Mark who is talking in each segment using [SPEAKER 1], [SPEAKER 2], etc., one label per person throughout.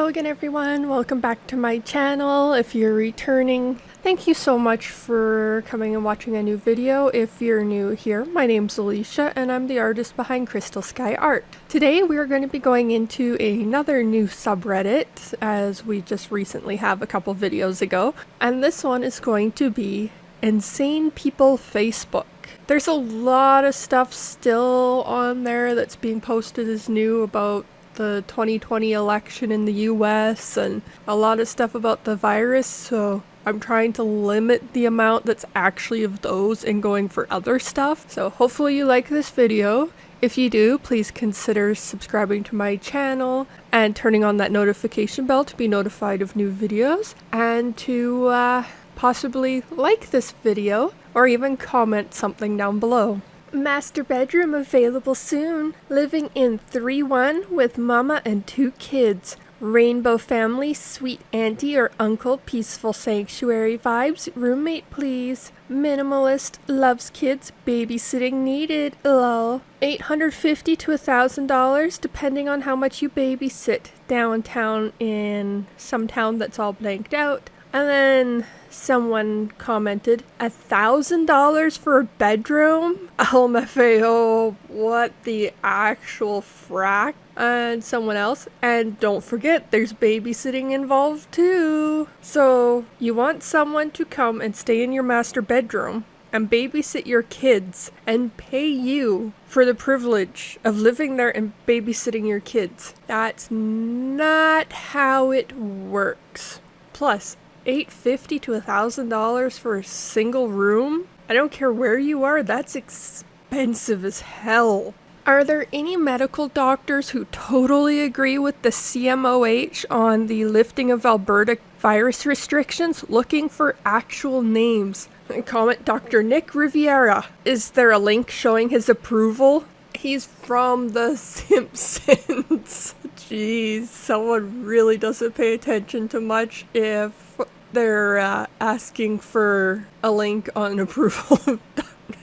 [SPEAKER 1] again everyone, welcome back to my channel. If you're returning, thank you so much for coming and watching a new video. If you're new here, my name's Alicia and I'm the artist behind Crystal Sky Art. Today we are going to be going into another new subreddit, as we just recently have a couple videos ago, and this one is going to be Insane People Facebook. There's a lot of stuff still on there that's being posted as new about the 2020 election in the US and a lot of stuff about the virus, so I'm trying to limit the amount that's actually of those and going for other stuff. So hopefully you like this video. If you do, please consider subscribing to my channel and turning on that notification bell to be notified of new videos, and to possibly like this video or even comment something down below. Master bedroom available soon. Living in 3-1 with mama and 2 kids. Rainbow family, sweet auntie or uncle, peaceful sanctuary vibes. Roommate please. Minimalist, loves kids, babysitting needed. Lol. $850 to $1,000 depending on how much you babysit. Downtown in some town that's all blanked out. And then someone commented, $1,000 for a bedroom? LMFAO, what the actual frack? And someone else, and don't forget there's babysitting involved too. So you want someone to come and stay in your master bedroom and babysit your kids and pay you for the privilege of living there and babysitting your kids. That's not how it works. Plus, $850 to $1,000 for a single room? I don't care where you are, that's expensive as hell. Are there any medical doctors who totally agree with the CMOH on the lifting of Alberta virus restrictions? Looking for actual names. Comment Dr. Nick Riviera. Is there a link showing his approval? He's from The Simpsons. Jeez, someone really doesn't pay attention to much if they're asking for a link on approval of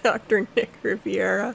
[SPEAKER 1] Dr. Nick Riviera.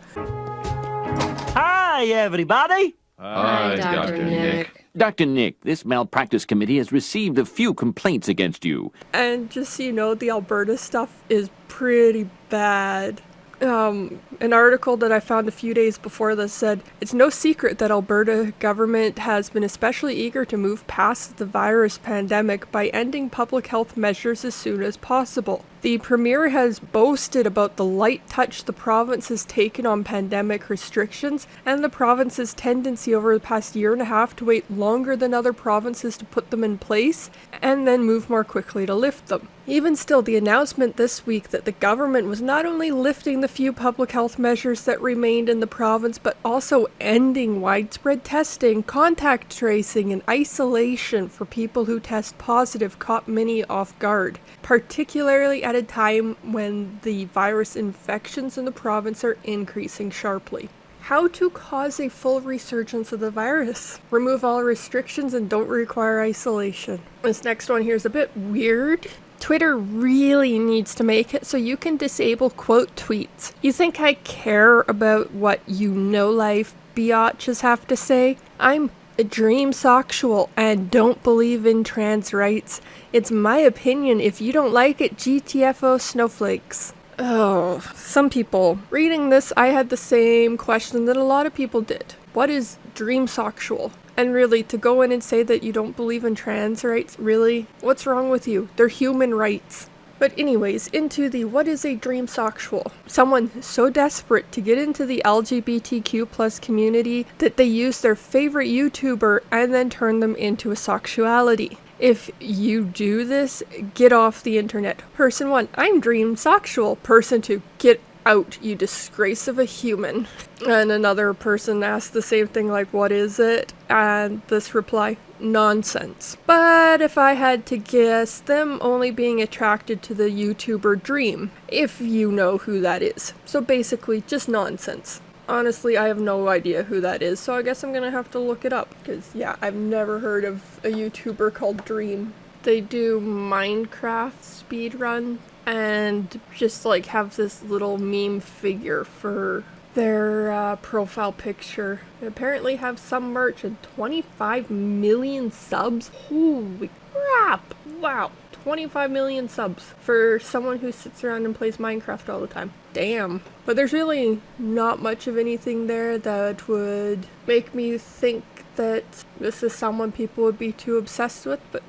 [SPEAKER 2] Hi, everybody.
[SPEAKER 3] Hi, Dr. Nick.
[SPEAKER 2] Dr. Nick, this malpractice committee has received a few complaints against you.
[SPEAKER 1] And just so you know, the Alberta stuff is pretty bad. An article that I found a few days before this said, it's no secret that Alberta government has been especially eager to move past the virus pandemic by ending public health measures as soon as possible. The Premier has boasted about the light touch the province has taken on pandemic restrictions and the province's tendency over the past year and a half to wait longer than other provinces to put them in place and then move more quickly to lift them. Even still, the announcement this week that the government was not only lifting the few public health measures that remained in the province, but also ending widespread testing, contact tracing, and isolation for people who test positive caught many off guard, particularly at a time when the virus infections in the province are increasing sharply. How to cause a full resurgence of the virus. Remove all restrictions and don't require isolation. This next one here is a bit weird. Twitter really needs to make it so you can disable quote tweets. You think I care about what life biatches have to say? I'm a dreamsexual and don't believe in trans rights. It's my opinion. If you don't like it, GTFO snowflakes. Oh, some people. Reading this, I had the same question that a lot of people did. What is dreamsexual? And really, to go in and say that you don't believe in trans rights, really? What's wrong with you? They're human rights. But anyways, into the what is a dreamsexual? Someone so desperate to get into the LGBTQ plus community that they use their favorite YouTuber and then turn them into a sexuality. If you do this, get off the internet. Person 1, I'm dreamsexual. Person 2, get out, you disgrace of a human. And another person asked the same thing, like, what is it? And this reply, nonsense. But if I had to guess, them only being attracted to the YouTuber Dream, if you know who that is. So basically, just nonsense. Honestly, I have no idea who that is, so I guess I'm gonna have to look it up, because yeah, I've never heard of a YouTuber called Dream. They do Minecraft speedrun and just like have this little meme figure for their profile picture. They apparently have some merch and 25 million subs. Holy crap! Wow. 25 million subs for someone who sits around and plays Minecraft all the time. Damn. But there's really not much of anything there that would make me think that this is someone people would be too obsessed with, but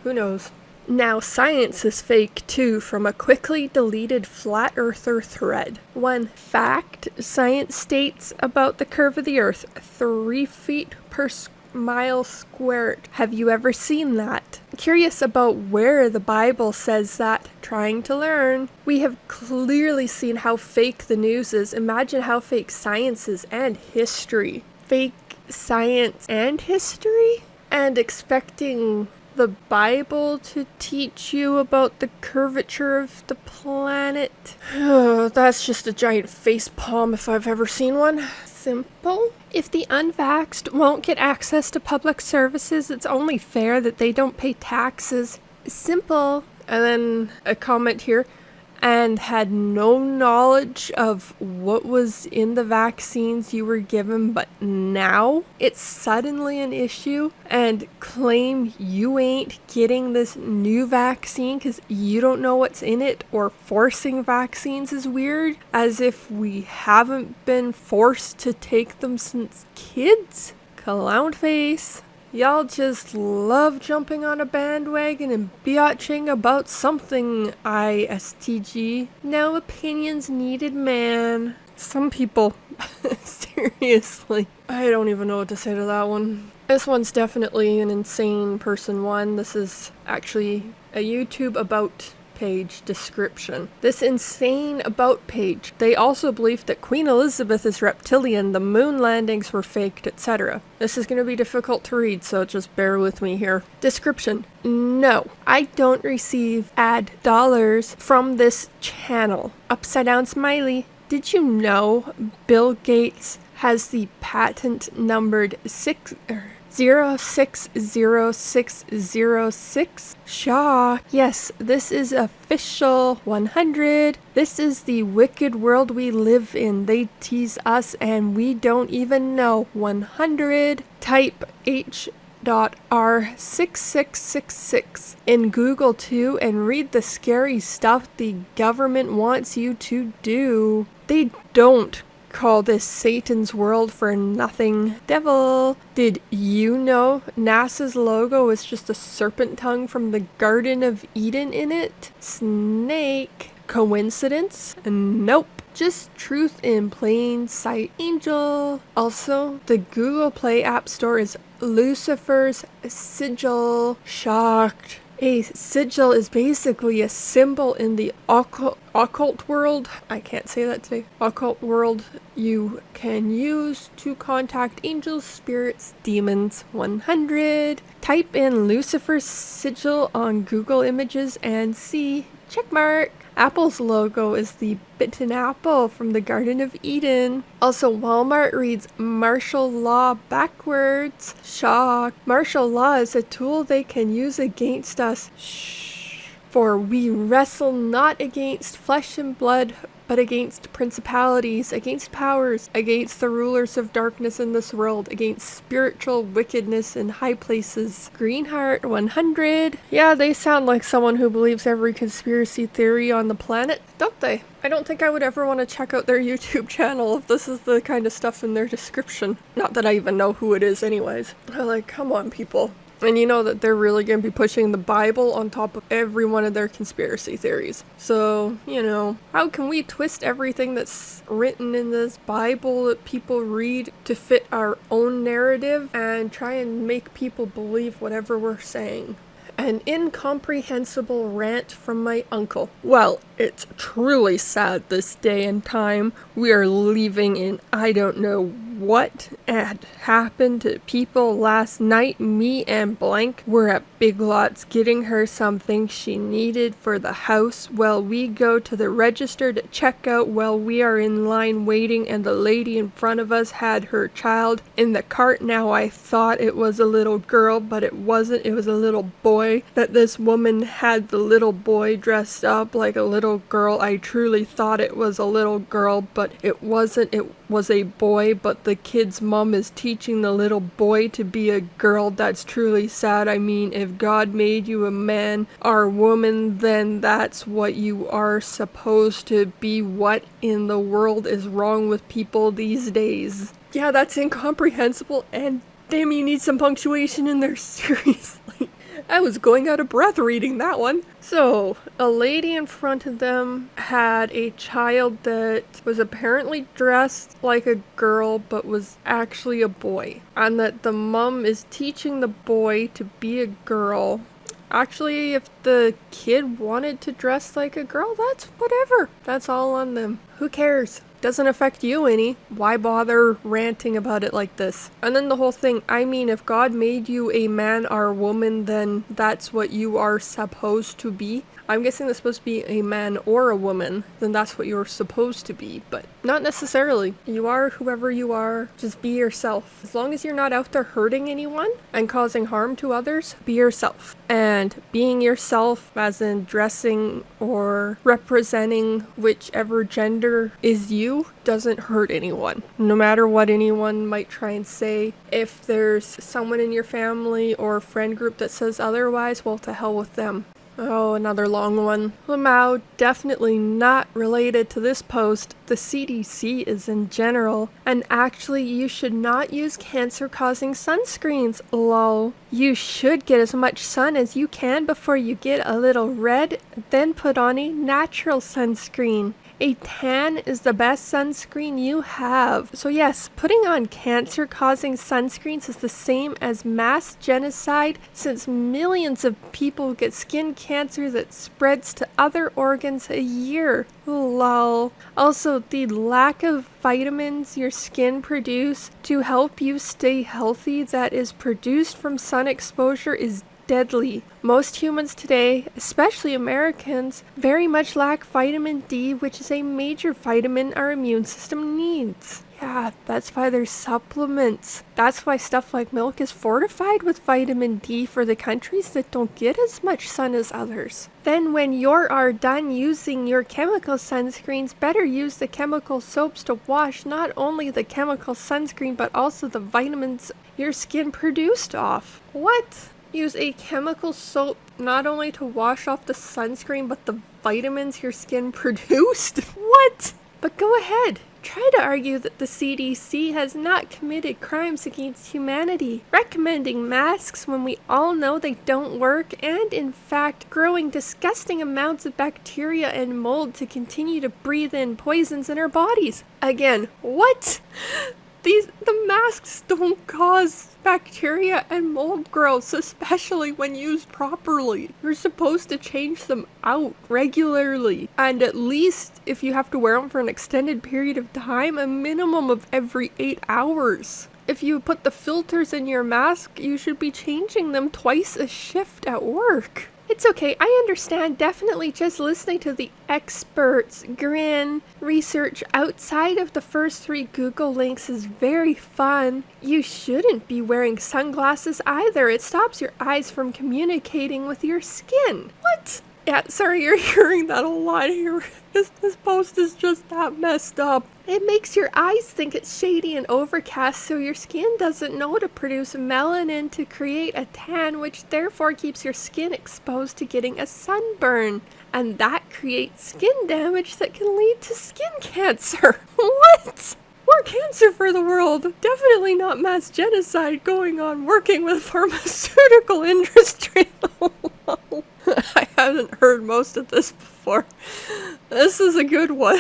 [SPEAKER 1] who knows. Now, science is fake too, from a quickly deleted flat earther thread. 1 fact science states about the curve of the earth: 3 feet per mile squared. Have you ever seen that? Curious about where the Bible says that? Trying to learn. We have clearly seen how fake the news is. Imagine how fake science is, and history. Fake science and history? And expecting the Bible to teach you about the curvature of the planet? Oh, that's just a giant face palm if I've ever seen one. Simple. If the unvaxxed won't get access to public services, it's only fair that they don't pay taxes. Simple. And then a comment here: and had no knowledge of what was in the vaccines you were given, but now it's suddenly an issue, and claim you ain't getting this new vaccine because you don't know what's in it, or forcing vaccines is weird, as if we haven't been forced to take them since kids? Clown face. Y'all just love jumping on a bandwagon and biatching about something, ISTG. No opinions needed, man. Some people, seriously. I don't even know what to say to that one. This one's definitely an insane person one. This is actually a YouTube about page description. This insane about page. They also believe that Queen Elizabeth is reptilian, the moon landings were faked, etc. This is going to be difficult to read, so just bear with me here. Description. No, I don't receive ad dollars from this channel. Upside down smiley. Did you know Bill Gates has the patent numbered 060606? Shock. Yes, this is official 100. This is the wicked world we live in. They tease us and we don't even know. 100. Type H.R6666 in Google too and read the scary stuff the government wants you to do. They don't call this Satan's world for nothing. Devil. Did you know NASA's logo is just a serpent tongue from the Garden of Eden in it? Snake. Coincidence? Nope. Just truth in plain sight. Angel. Also, the Google Play App Store is Lucifer's sigil. Shocked. A sigil is basically a symbol in the occult world. I can't say that today. Occult world you can use to contact angels, spirits, demons. 100. Type in Lucifer's sigil on Google Images and see. Checkmark. Apple's logo is the bitten apple from the Garden of Eden. Also, Walmart reads martial law backwards. Shock. Martial law is a tool they can use against us. Shh. For we wrestle not against flesh and blood, but against principalities, against powers, against the rulers of darkness in this world, against spiritual wickedness in high places. Greenheart 100. Yeah, they sound like someone who believes every conspiracy theory on the planet, don't they? I don't think I would ever want to check out their YouTube channel if this is the kind of stuff in their description. Not that I even know who it is anyways. I'm like, come on, people. And you know that they're really going to be pushing the Bible on top of every one of their conspiracy theories. So, you know, how can we twist everything that's written in this Bible that people read to fit our own narrative and try and make people believe whatever we're saying? An incomprehensible rant from my uncle. Well, it's truly sad this day and time. We are leaving in I don't know what had happened to people last night. Me and blank were at Big Lots getting her something she needed for the house. Well, we go to the register to check out while we are in line waiting, and the lady in front of us had her child in the cart. Now I thought it was a little girl, but it wasn't. It was a little boy. That this woman had the little boy dressed up like a little girl. I truly thought it was a little girl, but it wasn't. It was a boy, but the kid's mom is teaching the little boy to be a girl. That's truly sad. I mean, if God made you a man or woman, then that's what you are supposed to be. What in the world is wrong with people these days? Yeah, that's incomprehensible, and damn, you need some punctuation in there, seriously. I was going out of breath reading that one. So, a lady in front of them had a child that was apparently dressed like a girl but was actually a boy. And that the mom is teaching the boy to be a girl. Actually, if the kid wanted to dress like a girl, that's whatever. That's all on them. Who cares? Doesn't affect you any. Why bother ranting about it like this? And then the whole thing, I mean, if God made you a man or a woman, then that's what you are supposed to be. I'm guessing that's supposed to be a man or a woman, then that's what you're supposed to be, but not necessarily. You are whoever you are, just be yourself. As long as you're not out there hurting anyone and causing harm to others, be yourself. And being yourself, as in dressing or representing whichever gender is you, doesn't hurt anyone. No matter what anyone might try and say. If there's someone in your family or friend group that says otherwise, well, to hell with them. Oh, another long one. Lamau, definitely not related to this post. The CDC is in general, and actually you should not use cancer-causing sunscreens, lol. You should get as much sun as you can before you get a little red, then put on a natural sunscreen. A tan is the best sunscreen you have. So yes, putting on cancer-causing sunscreens is the same as mass genocide, since millions of people get skin cancer that spreads to other organs a year. Lol. Also, the lack of vitamins your skin produce to help you stay healthy that is produced from sun exposure is deadly. Most humans today, especially Americans, very much lack vitamin D, which is a major vitamin our immune system needs. Yeah, that's why there's supplements. That's why stuff like milk is fortified with vitamin D for the countries that don't get as much sun as others. Then when you are done using your chemical sunscreens, better use the chemical soaps to wash not only the chemical sunscreen but also the vitamins your skin produced off. What? Use a chemical soap not only to wash off the sunscreen but the vitamins your skin produced? What? But go ahead. Try to argue that the CDC has not committed crimes against humanity, recommending masks when we all know they don't work, and in fact growing disgusting amounts of bacteria and mold to continue to breathe in poisons in our bodies. Again, what? The masks don't cause bacteria and mold growth, especially when used properly. You're supposed to change them out regularly, and at least if you have to wear them for an extended period of time, a minimum of every 8 hours. If you put the filters in your mask, you should be changing them twice a shift at work. It's okay, I understand. Definitely just listening to the experts grin. Research outside of the first 3 Google links is very fun. You shouldn't be wearing sunglasses either. It stops your eyes from communicating with your skin. What? Yeah, sorry, you're hearing that a lot here. This post is just that messed up. It makes your eyes think it's shady and overcast, so your skin doesn't know to produce melanin to create a tan, which therefore keeps your skin exposed to getting a sunburn. And that creates skin damage that can lead to skin cancer. What? More cancer for the world. Definitely not mass genocide going on working with pharmaceutical industry. I haven't heard most of this before. This is a good one.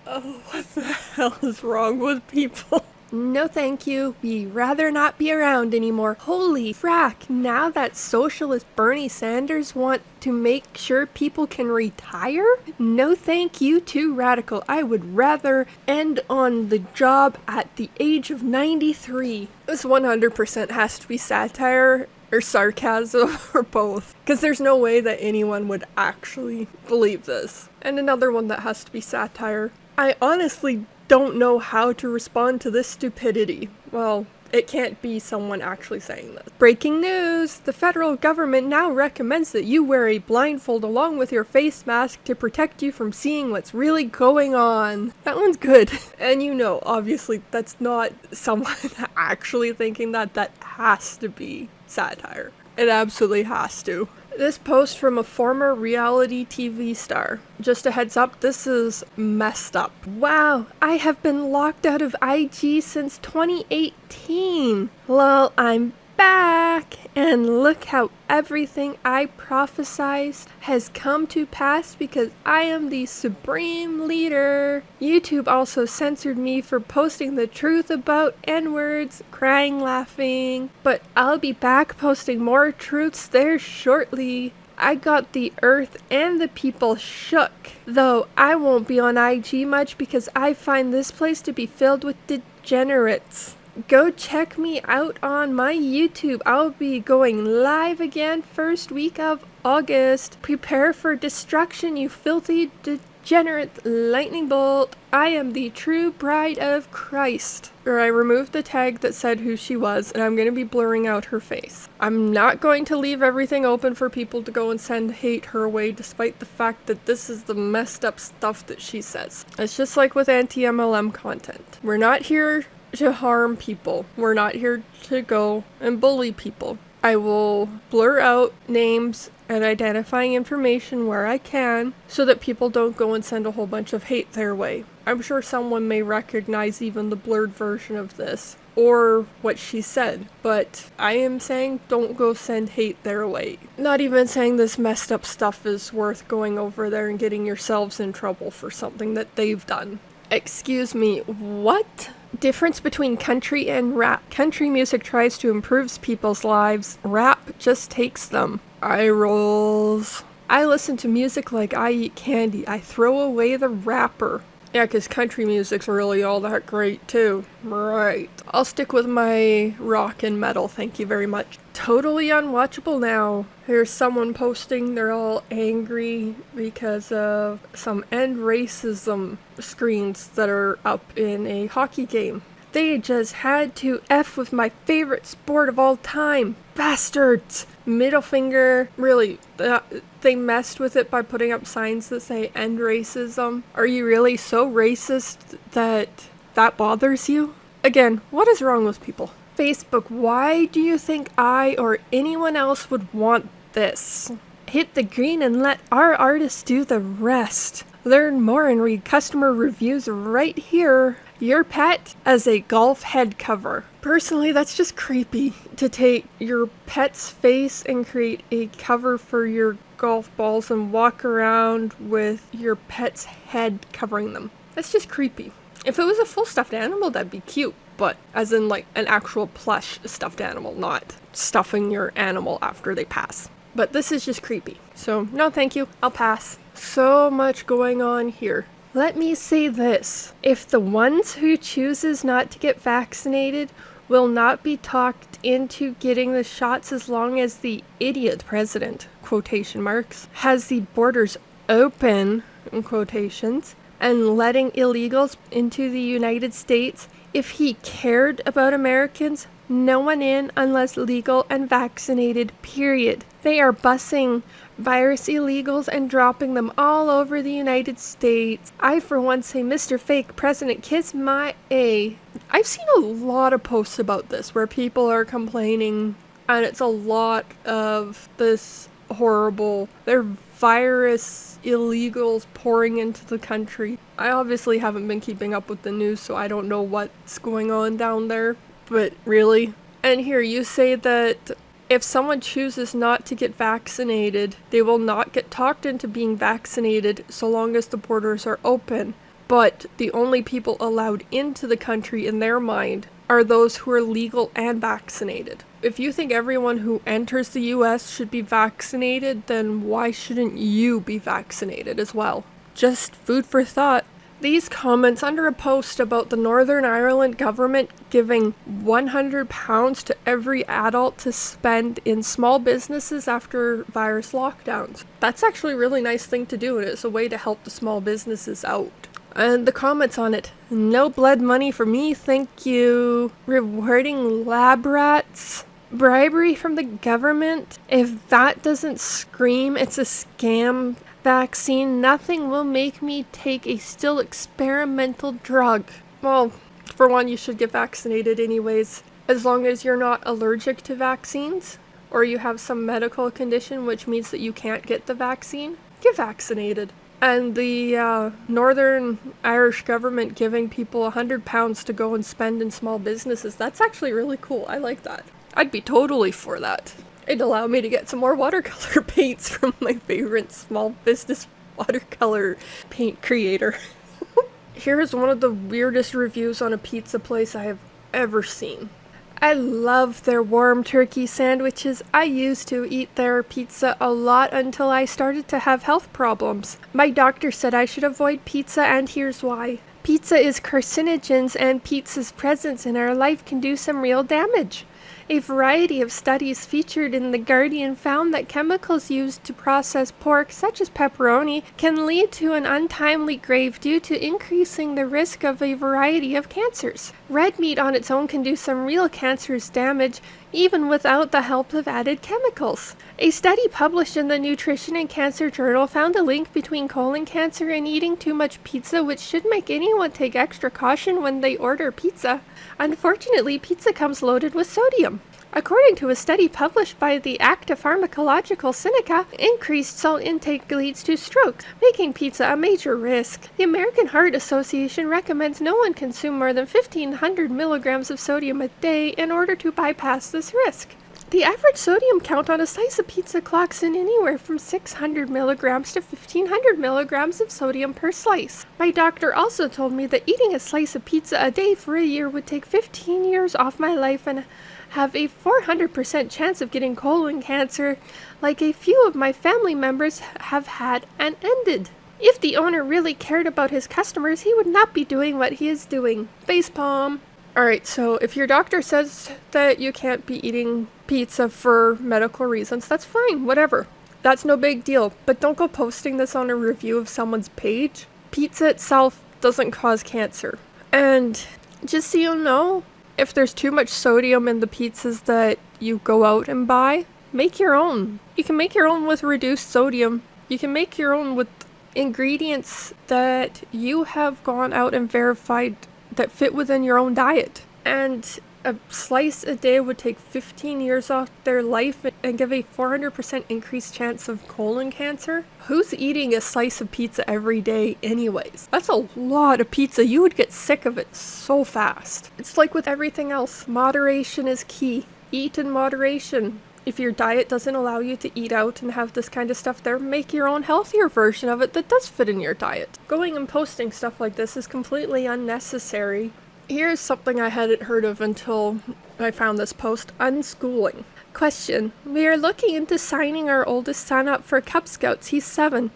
[SPEAKER 1] Oh, what the hell is wrong with people? No thank you, we rather not be around anymore. Holy frack, now that socialist Bernie Sanders want to make sure people can retire? No thank you, too radical. I would rather end on the job at the age of 93. This 100% has to be satire or sarcasm or both, because there's no way that anyone would actually believe this. And another one that has to be satire. I honestly don't know how to respond to this stupidity. Well, it can't be someone actually saying this. Breaking news! The federal government now recommends that you wear a blindfold along with your face mask to protect you from seeing what's really going on. That one's good. And you know, obviously, that's not someone actually thinking that. That has to be satire. It absolutely has to. This post from a former reality TV star. Just a heads up, this is messed up. Wow, I have been locked out of IG since 2018. Well, I'm back, and look how everything I prophesized has come to pass because I am the supreme leader. YouTube also censored me for posting the truth about N-words, crying, laughing, but I'll be back posting more truths there shortly. I got the earth and the people shook, though I won't be on IG much because I find this place to be filled with degenerates. Go check me out on my YouTube. I'll be going live again first week of August. Prepare for destruction, you filthy degenerate lightning bolt. I am the true bride of Christ. Or I removed the tag that said who she was, and I'm going to be blurring out her face. I'm not going to leave everything open for people to go and send hate her way, despite the fact that this is the messed up stuff that she says. It's just like with anti-MLM content. We're not here to harm people. We're not here to go and bully people. I will blur out names and identifying information where I can so that people don't go and send a whole bunch of hate their way. I'm sure someone may recognize even the blurred version of this or what she said, but I am saying don't go send hate their way. Not even saying this messed up stuff is worth going over there and getting yourselves in trouble for something that they've done. Excuse me, what? Difference between country and rap. Country music tries to improve people's lives. Rap just takes them. Eye rolls. I listen to music like I eat candy. I throw away the wrapper. Yeah, because country music's really all that great too. Right. I'll stick with my rock and metal, thank you very much. Totally unwatchable now. Here's someone posting they're all angry because of some end racism screens that are up in a hockey game. They just had to F with my favorite sport of all time. Bastards! Middle finger. Really, they messed with it by putting up signs that say end racism. Are you really so racist that that bothers you? Again, what is wrong with people? Facebook, why do you think I or anyone else would want this? Hit the green and let our artists do the rest. Learn more and read customer reviews right here. Your pet as a golf head cover. Personally, that's just creepy to take your pet's face and create a cover for your golf balls and walk around with your pet's head covering them. That's just creepy. If it was a full stuffed animal, that'd be cute. But as in like an actual plush stuffed animal, not stuffing your animal after they pass. But this is just creepy. So no thank you, I'll pass. So much going on here. Let me say this. If the ones who chooses not to get vaccinated will not be talked into getting the shots as long as the idiot president, quotation marks, has the borders open, in quotations, and letting illegals into the United States, if he cared about Americans, no one in unless legal and vaccinated, period. They are busing virus illegals and dropping them all over the United States. I for one say, Mr. Fake President, kiss my A. I've seen a lot of posts about this where people are complaining, and it's a lot of this horrible, they're virus illegals pouring into the country. I obviously haven't been keeping up with the news, so I don't know what's going on down there, but really? And here you say that if someone chooses not to get vaccinated, they will not get talked into being vaccinated so long as the borders are open. but the only people allowed into the country in their mind are those who are legal and vaccinated. If you think everyone who enters the US should be vaccinated, then why shouldn't you be vaccinated as well? Just food for thought. These comments under a post about the Northern Ireland government giving £100 to every adult to spend in small businesses after virus lockdowns. That's actually a really nice thing to do, and it's a way to help the small businesses out. And the comments on it: no blood money for me, thank you. Rewarding lab rats. Bribery from the government. If that doesn't scream it's a scam vaccine, nothing will make me take a still experimental drug. Well, for one, you should get vaccinated anyways, as long as you're not allergic to vaccines, or you have some medical condition which means that you can't get the vaccine. Get vaccinated. And the Northern Irish government giving people £100 to go and spend in small businesses, that's actually really cool. I like that. I'd be totally for that. It'd allow me to get some more watercolor paints from my favorite small business watercolor paint creator. Here's one of the weirdest reviews on a pizza place I have ever seen. I love their warm turkey sandwiches. I used to eat their pizza a lot until I started to have health problems. My doctor said I should avoid pizza, and here's why. Pizza is carcinogens, and pizza's presence in our life can do some real damage. A variety of studies featured in The Guardian found that chemicals used to process pork, such as pepperoni, can lead to an untimely grave due to increasing the risk of a variety of cancers. Red meat on its own can do some real cancerous damage, even without the help of added chemicals. A study published in the Nutrition and Cancer Journal found a link between colon cancer and eating too much pizza, which should make anyone take extra caution when they order pizza. Unfortunately, pizza comes loaded with sodium. According to a study published by the Acta Pharmacological Sinica, increased salt intake leads to strokes, making pizza a major risk. The American Heart Association recommends no one consume more than 1,500 milligrams of sodium a day in order to bypass this risk. The average sodium count on a slice of pizza clocks in anywhere from 600 milligrams to 1,500 milligrams of sodium per slice. My doctor also told me that eating a slice of pizza a day for a year would take 15 years off my life and have a 400% chance of getting colon cancer, like a few of my family members have had and ended. If the owner really cared about his customers, he would not be doing what he is doing. Facepalm. Alright, so if your doctor says that you can't be eating pizza for medical reasons, that's fine, whatever. That's no big deal, but don't go posting this on a review of someone's page. Pizza itself doesn't cause cancer. And just so you know, if there's too much sodium in the pizzas that you go out and buy, make your own. You can make your own with reduced sodium. You can make your own with ingredients that you have gone out and verified that fit within your own diet. And a slice a day would take 15 years off their life and give a 400% increased chance of colon cancer. Who's eating a slice of pizza every day anyways? That's a lot of pizza. You would get sick of it so fast. It's like with everything else. Moderation is key. Eat in moderation. If your diet doesn't allow you to eat out and have this kind of stuff there, make your own healthier version of it that does fit in your diet. Going and posting stuff like this is completely unnecessary. Here's something I hadn't heard of until I found this post. Unschooling. Question. We are looking into signing our oldest son up for Cub Scouts. He's 7.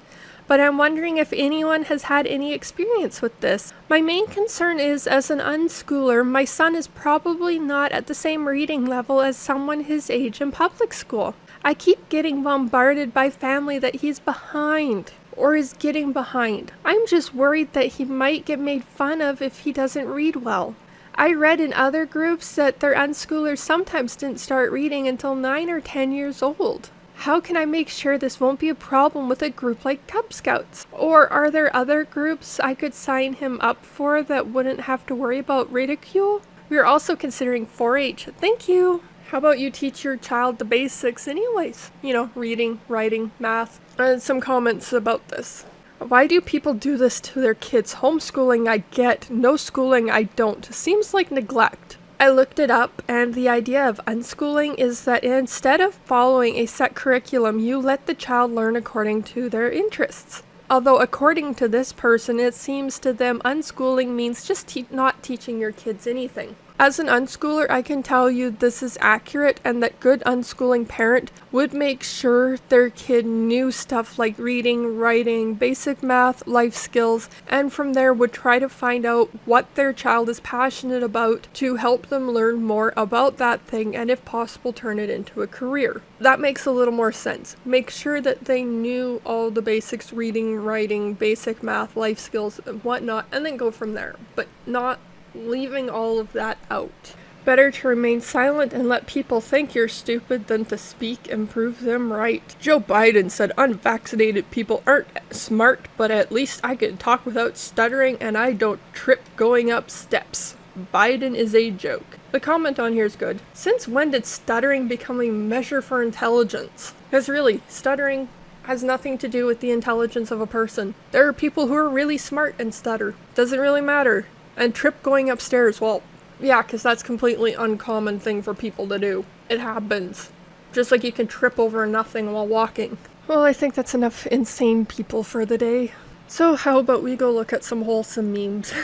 [SPEAKER 1] But I'm wondering if anyone has had any experience with this. My main concern is, as an unschooler, my son is probably not at the same reading level as someone his age in public school. I keep getting bombarded by family that he's behind or is getting behind. I'm just worried that he might get made fun of if he doesn't read well. I read in other groups that their unschoolers sometimes didn't start reading until 9 or 10 years old. How can I make sure this won't be a problem with a group like Cub Scouts? Or are there other groups I could sign him up for that wouldn't have to worry about ridicule? We're also considering 4-H. Thank you! How about you teach your child the basics anyways? You know, reading, writing, math. And some comments about this. Why do people do this to their kids? Homeschooling I get, no schooling I don't. Seems like neglect. I looked it up, and the idea of unschooling is that instead of following a set curriculum, you let the child learn according to their interests. Although according to this person, it seems to them unschooling means just not teaching your kids anything. As an unschooler, I can tell you this is accurate, and that good unschooling parent would make sure their kid knew stuff like reading, writing, basic math, life skills, and from there would try to find out what their child is passionate about to help them learn more about that thing, and if possible turn it into a career. That makes a little more sense. Make sure that they knew all the basics, reading, writing, basic math, life skills, and whatnot, and then go from there, but not leaving all of that out. Better to remain silent and let people think you're stupid than to speak and prove them right. Joe Biden said unvaccinated people aren't smart, but at least I can talk without stuttering and I don't trip going up steps. Biden is a joke. The comment on here is good. Since when did stuttering become a measure for intelligence? Because really, stuttering has nothing to do with the intelligence of a person. There are people who are really smart and stutter. Doesn't really matter. And trip going upstairs, well, yeah, because that's completely uncommon thing for people to do. It happens. Just like you can trip over nothing while walking. Well, I think that's enough insane people for the day. So how about we go look at some wholesome memes?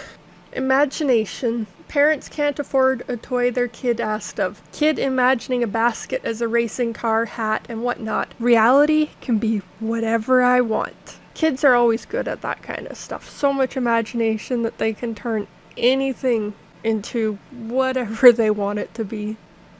[SPEAKER 1] Imagination. Parents can't afford a toy their kid asked of. Kid imagining a basket as a racing car, hat, and whatnot. Reality can be whatever I want. Kids are always good at that kind of stuff. So much imagination that they can turn anything into whatever they want it to be.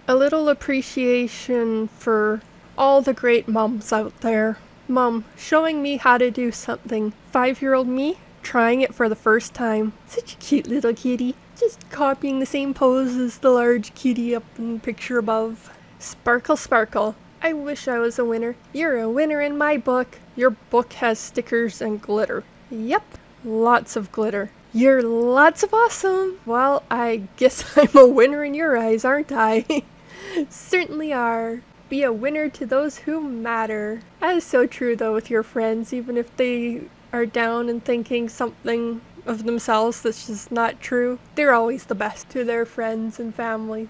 [SPEAKER 1] A little appreciation for all the great mums out there. Mum, showing me how to do something. 5-year-old me, trying it for the first time. Such a cute little kitty. Just copying the same pose as the large kitty up in the picture above. Sparkle, sparkle. I wish I was a winner. You're a winner in my book. Your book has stickers and glitter. Yep, lots of glitter. You're lots of awesome. Well, I guess I'm a winner in your eyes, aren't I? Certainly are. Be a winner to those who matter. That is so true though with your friends, even if they are down and thinking something of themselves that's just not true. They're always the best to their friends and family.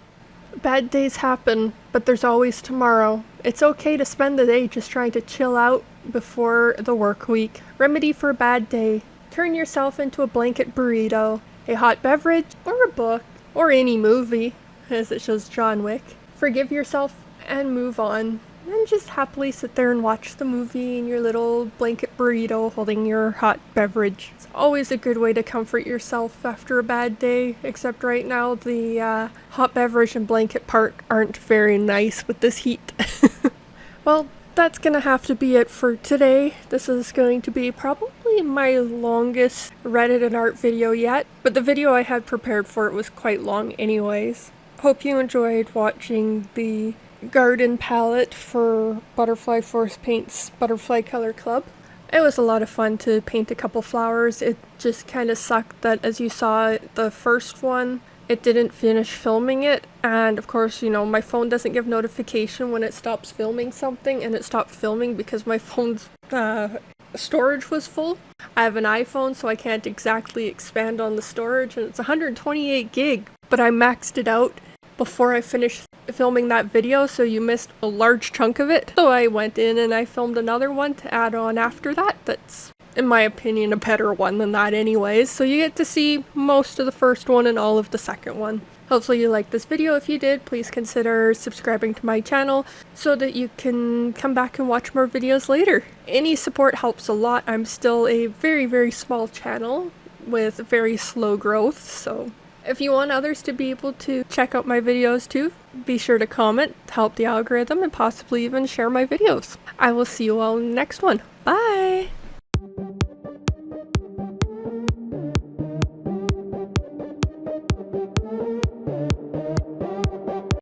[SPEAKER 1] Bad days happen, but there's always tomorrow. It's okay to spend the day just trying to chill out before the work week. Remedy for a bad day. Turn yourself into a blanket burrito, a hot beverage, or a book, or any movie, as it shows John Wick. Forgive yourself and move on. And just happily sit there and watch the movie in your little blanket burrito holding your hot beverage. It's always a good way to comfort yourself after a bad day, except right now the hot beverage and blanket part aren't very nice with this heat. Well, that's gonna have to be it for today. This is going to be probably my longest Reddit and art video yet, but the video I had prepared for it was quite long anyways. Hope you enjoyed watching the garden palette for Butterfly Force Paint's Butterfly Color Club. It was a lot of fun to paint a couple flowers. It just kind of sucked that, as you saw the first one, it didn't finish filming it, and of course, you know, my phone doesn't give notification when it stops filming something, and it stopped filming because my phone's storage was full. I have an iPhone, so I can't exactly expand on the storage, and it's 128 gig, but I maxed it out before I finished filming that video, so you missed a large chunk of it. So I went in and I filmed another one to add on after that. That's, in my opinion, a better one than that anyways. So you get to see most of the first one and all of the second one. Hopefully you liked this video. If you did, please consider subscribing to my channel so that you can come back and watch more videos later. Any support helps a lot. I'm still a very, very small channel with very slow growth, so if you want others to be able to check out my videos too, be sure to comment, help the algorithm, and possibly even share my videos. I will see you all in the next one. Bye!